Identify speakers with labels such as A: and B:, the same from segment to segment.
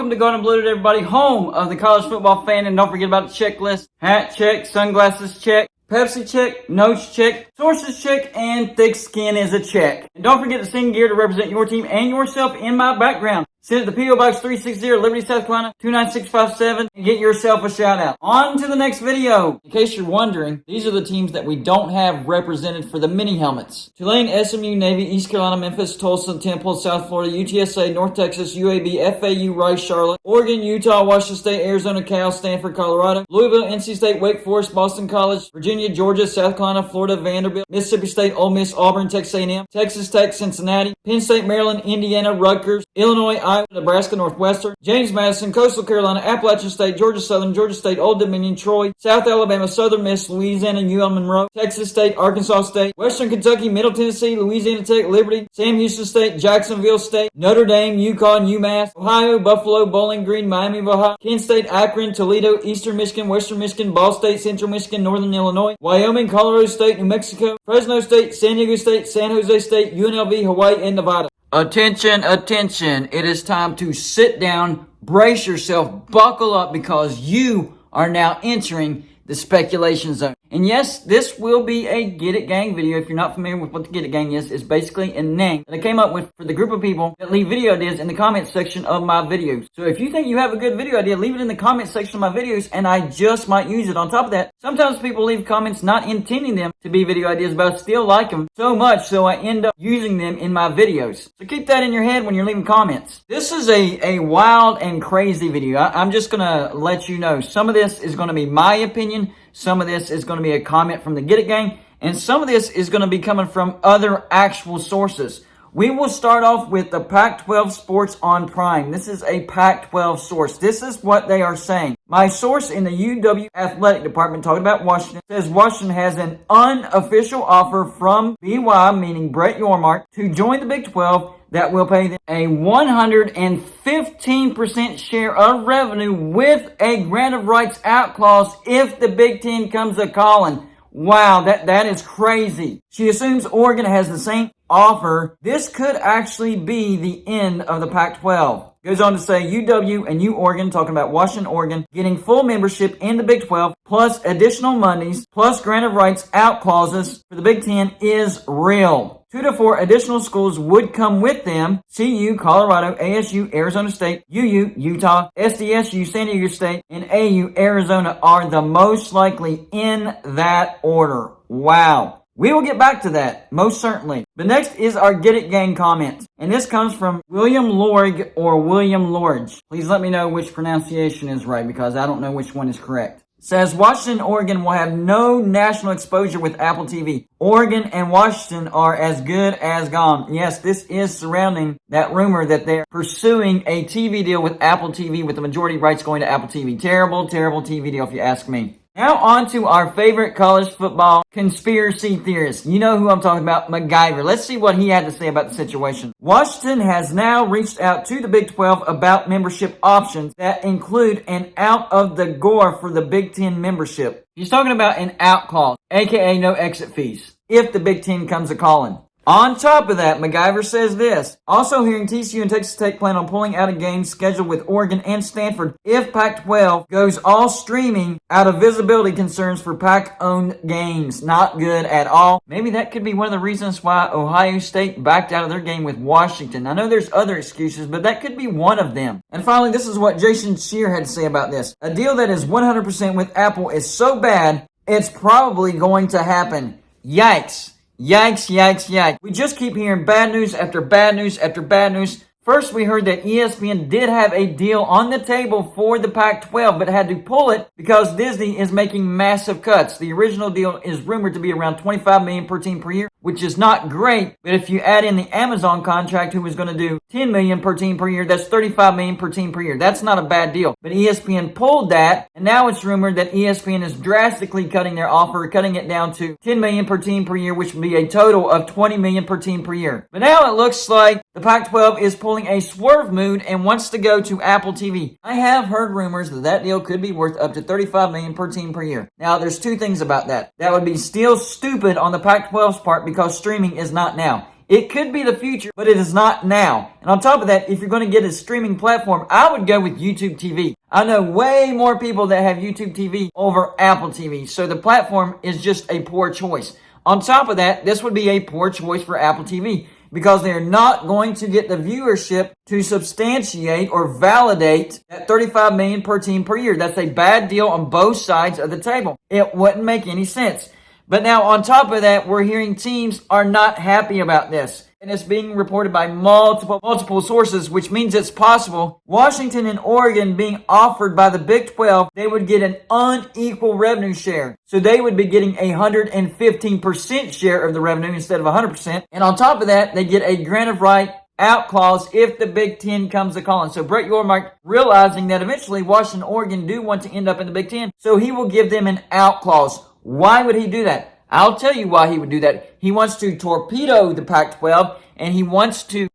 A: Welcome to Golden Blue, everybody, home of the college football fan. And don't forget about the checklist. Hat check, sunglasses check, Pepsi check, notes check, sources check, and thick skin is a check. And don't forget to sing gear to represent your team and yourself in my background. Send it to P.O. Box 360, Liberty, South Carolina, 29657, and get yourself a shout out. On to the next video. In case you're wondering, these are the teams that we don't have represented for the mini helmets. Tulane, SMU, Navy, East Carolina, Memphis, Tulsa, Temple, South Florida, UTSA, North Texas, UAB, FAU, Rice, Charlotte, Oregon, Utah, Washington State, Arizona, Cal, Stanford, Colorado, Louisville, NC State, Wake Forest, Boston College, Virginia, Georgia, South Carolina, Florida, Vanderbilt, Mississippi State, Ole Miss, Auburn, Texas A&M, Texas Tech, Cincinnati, Penn State, Maryland, Indiana, Rutgers, Illinois, Iowa, Nebraska, Northwestern, James Madison, Coastal Carolina, Appalachian State, Georgia Southern, Georgia State, Old Dominion, Troy, South Alabama, Southern Miss, Louisiana, UL Monroe, Texas State, Arkansas State, Western Kentucky, Middle Tennessee, Louisiana Tech, Liberty, Sam Houston State, Jacksonville State, Notre Dame, UConn, UMass, Ohio, Buffalo, Bowling Green, Miami of Ohio, Kent State, Akron, Toledo, Eastern Michigan, Western Michigan, Ball State, Central Michigan, Northern Illinois, Wyoming, Colorado State, New Mexico, Fresno State, San Diego State, San Jose State, UNLV, Hawaii, and Nevada. Attention, attention. It is time to sit down, brace yourself, buckle up, because you are now entering the speculation zone. And yes, this will be a Get It Gang video. If you're not familiar with what the Get It Gang is, it's basically a name that I came up with for the group of people that leave video ideas in the comment section of my videos. So if you think you have a good video idea, leave it in the comment section of my videos and I just might use it. On top of that, sometimes people leave comments not intending them to be video ideas, but I still like them so much, so I end up using them in my videos. So keep that in your head when you're leaving comments. This is a wild and crazy video. I'm just going to let you know. Some of this is going to be my opinion. Some of this is going to be a comment from the Get It Gang, and some of this is going to be coming from other actual sources. We will start off with the Pac-12 Sports on Prime. This is a Pac-12 source. This is what they are saying. My source in the UW Athletic Department, talking about Washington, says Washington has an unofficial offer from BY, meaning Brett Yormark, to join the Big 12 that will pay them a 115% share of revenue with a grant of rights out clause if the Big Ten comes a-calling. Wow, that is crazy. She assumes Oregon has the same offer. This could actually be the end of the Pac-12. Goes on to say UW and Oregon, talking about Washington, Oregon, getting full membership in the Big 12, plus additional monies, plus grant of rights out clauses for the Big Ten is real. 2 to 4 additional schools would come with them. CU, Colorado, ASU, Arizona State, UU, Utah, SDSU, San Diego State, and AU, Arizona are the most likely in that order. Wow. We will get back to that, most certainly. But next is our Get It Gang comment. And this comes from William Lorg or William Lorge. Please let me know which pronunciation is right, because I don't know which one is correct. Says Washington, Oregon will have no national exposure with Apple TV. Oregon and Washington are as good as gone. Yes, this is surrounding that rumor that they're pursuing a TV deal with Apple TV with the majority rights going to Apple TV. Terrible, terrible TV deal if you ask me. Now on to our favorite college football conspiracy theorist. You know who I'm talking about, MacGyver. Let's see what he had to say about the situation. Washington has now reached out to the Big 12 about membership options that include an out of the door for the Big Ten membership. He's talking about an out clause, aka no exit fees, if the Big Ten comes a-calling. On top of that, MacGyver says this. Also hearing TCU and Texas Tech plan on pulling out of games scheduled with Oregon and Stanford if Pac-12 goes all streaming out of visibility concerns for Pac-owned games. Not good at all. Maybe that could be one of the reasons why Ohio State backed out of their game with Washington. I know there's other excuses, but that could be one of them. And finally, this is what Jason Scheer had to say about this. A deal that is 100% with Apple is so bad, it's probably going to happen. Yikes. Yikes, yikes, yikes. We just keep hearing bad news after bad news after bad news. First, we heard that ESPN did have a deal on the table for the Pac-12, but had to pull it because Disney is making massive cuts. The original deal is rumored to be around $25 million per team per year, which is not great. But if you add in the Amazon contract, who was going to do $10 million per team per year, that's $35 million per team per year. That's not a bad deal. But ESPN pulled that, and now it's rumored that ESPN is drastically cutting their offer, cutting it down to $10 million per team per year, which would be a total of $20 million per team per year. But now it looks like the Pac-12 is pulling a swerve move and wants to go to Apple TV. I have heard rumors that deal could be worth up to $35 million per team per year. Now, there's two things about that. That would be still stupid on the Pac-12's part because streaming is not now. It could be the future, but it is not now. And on top of that, if you're going to get a streaming platform, I would go with YouTube TV. I know way more people that have YouTube TV over Apple TV, so the platform is just a poor choice. On top of that, this would be a poor choice for Apple TV because they're not going to get the viewership to substantiate or validate that 35 million per team per year. That's a bad deal on both sides of the table. It wouldn't make any sense. But now on top of that, we're hearing teams are not happy about this. And it's being reported by multiple sources, which means it's possible Washington and Oregon being offered by the Big 12, they would get an unequal revenue share. So they would be getting 115% share of the revenue instead of 100%. And on top of that, they get a grant of right out clause if the Big Ten comes a calling. So Brett Yormark, realizing that eventually Washington and Oregon do want to end up in the Big Ten, so he will give them an out clause. Why would he do that? I'll tell you why he would do that. He wants to torpedo the Pac 12, and he wants to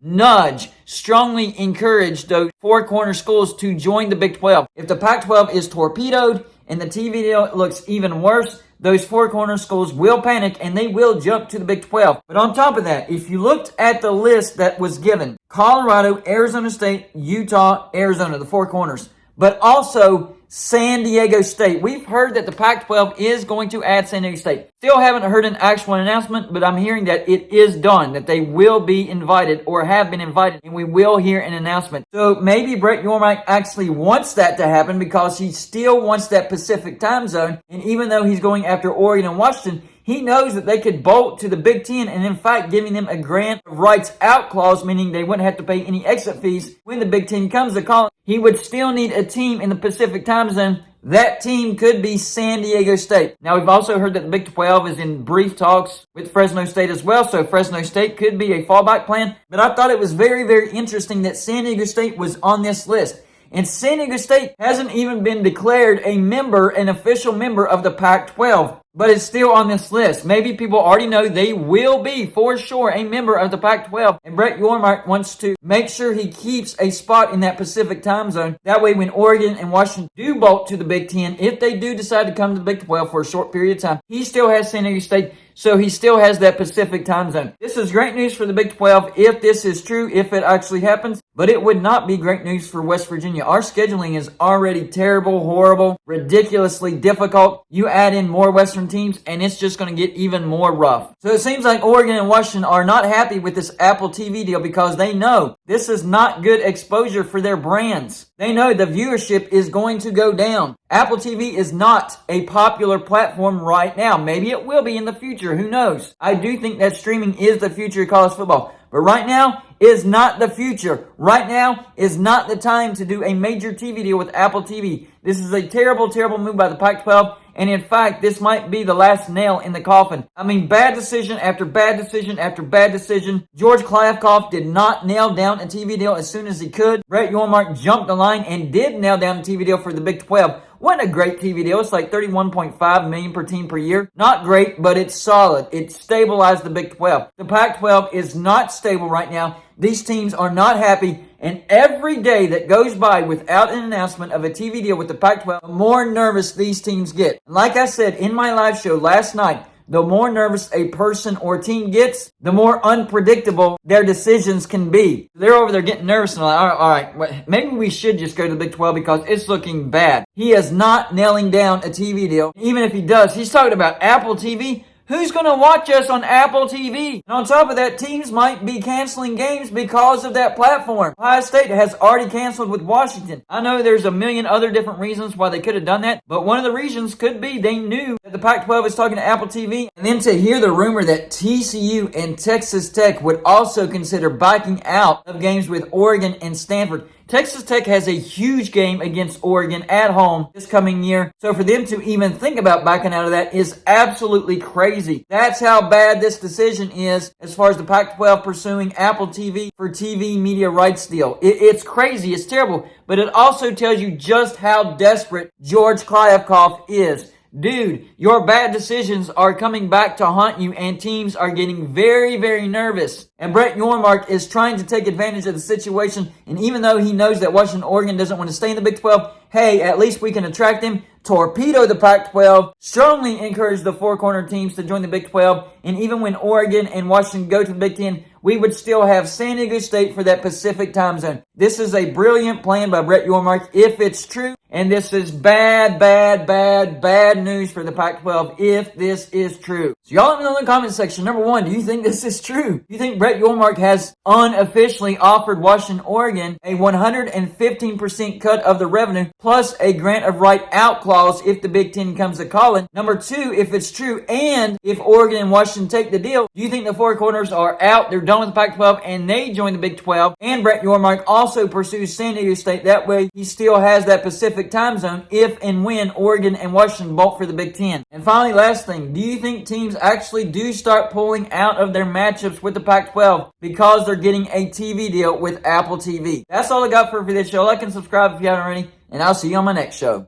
A: strongly encourage those four corner schools to join the Big 12. If the Pac 12 is torpedoed and the TV deal looks even worse, those four corner schools will panic and they will jump to the Big 12. But on top of that, if you looked at the list that was given, Colorado, Arizona State, Utah, Arizona, the four corners, but also San Diego State. We've heard that the Pac-12 is going to add San Diego State. Still haven't heard an actual announcement, but I'm hearing that it is done, that they will be invited or have been invited, and we will hear an announcement. So maybe Brett Yormark actually wants that to happen because he still wants that Pacific time zone, and even though he's going after Oregon and Washington, he knows that they could bolt to the Big Ten and, in fact, giving them a grant of rights out clause, meaning they wouldn't have to pay any exit fees when the Big Ten comes to call. He would still need a team in the Pacific time zone. That team could be San Diego State. Now, we've also heard that the Big 12 is in brief talks with Fresno State as well, so Fresno State could be a fallback plan. But I thought it was very, very interesting that San Diego State was on this list. And San Diego State hasn't even been declared an official member of the Pac-12, but it's still on this list. Maybe people already know they will be, for sure, a member of the Pac-12. And Brett Yormark wants to make sure he keeps a spot in that Pacific time zone. That way, when Oregon and Washington do bolt to the Big Ten, if they do decide to come to the Big 12 for a short period of time, he still has San Diego State, so he still has that Pacific time zone. This is great news for the Big 12 if this is true, if it actually happens, but it would not be great news for West Virginia. Our scheduling is already terrible, horrible, ridiculously difficult. You add in more Western teams, and it's just going to get even more rough. So it seems like Oregon and Washington are not happy with this Apple TV deal because they know this is not good exposure for their brands. They know the viewership is going to go down. Apple TV is not a popular platform right now. Maybe it will be in the future. Who knows? I do think that streaming is the future of college football. But right now is not the future. Right now is not the time to do a major TV deal with Apple TV. This is a terrible, terrible move by the Pac-12. And in fact, this might be the last nail in the coffin. I mean, bad decision after bad decision after bad decision. George Kliavkoff did not nail down a TV deal as soon as he could. Brett Yormark jumped the line and did nail down a TV deal for the Big 12. Wasn't a great TV deal. It's like $31.5 million per team per year. Not great, but it's solid. It stabilized the Big 12. The Pac-12 is not stable right now. These teams are not happy. And every day that goes by without an announcement of a TV deal with the Pac-12, the more nervous these teams get. And like I said in my live show last night, the more nervous a person or team gets, the more unpredictable their decisions can be. They're over there getting nervous and like, all right, maybe we should just go to the Big 12 because it's looking bad. He is not nailing down a TV deal. Even if he does, he's talking about Apple TV. Who's going to watch us on Apple TV? And on top of that, teams might be canceling games because of that platform. Ohio State has already canceled with Washington. I know there's a million other different reasons why they could have done that, but one of the reasons could be they knew that the Pac-12 is talking to Apple TV. And then to hear the rumor that TCU and Texas Tech would also consider backing out of games with Oregon and Stanford. Texas Tech has a huge game against Oregon at home this coming year. So for them to even think about backing out of that is absolutely crazy. That's how bad this decision is as far as the Pac-12 pursuing Apple TV for TV media rights deal. It's crazy. It's terrible. But it also tells you just how desperate George Kliavkoff is. Dude, your bad decisions are coming back to haunt you and teams are getting very, very nervous. And Brett Yormark is trying to take advantage of the situation. And even though he knows that Washington, Oregon doesn't want to stay in the Big 12, hey, at least we can attract him, torpedo the Pac-12, strongly encourage the four-corner teams to join the Big 12. And even when Oregon and Washington go to the Big 10, we would still have San Diego State for that Pacific time zone. This is a brilliant plan by Brett Yormark if it's true. And this is bad news for the Pac-12 if this is true. So y'all let me know in the comment section. Number one, do you think this is true? Do you think Brett Yormark has unofficially offered Washington, Oregon a 115% cut of the revenue plus a grant of right out clause if the Big Ten comes a calling? Number two, if it's true and if Oregon and Washington take the deal, do you think the Four Corners are out, they're done with the Pac-12 and they join the Big 12 and Brett Yormark also pursues San Diego State? That way he still has that Pacific time zone if and when Oregon and Washington bolt for the Big Ten. And finally, last thing, do you think teams actually do start pulling out of their matchups with the Pac-12 because they're getting a TV deal with Apple TV? That's all I got for this show. Like and subscribe if you haven't already, and I'll see you on my next show.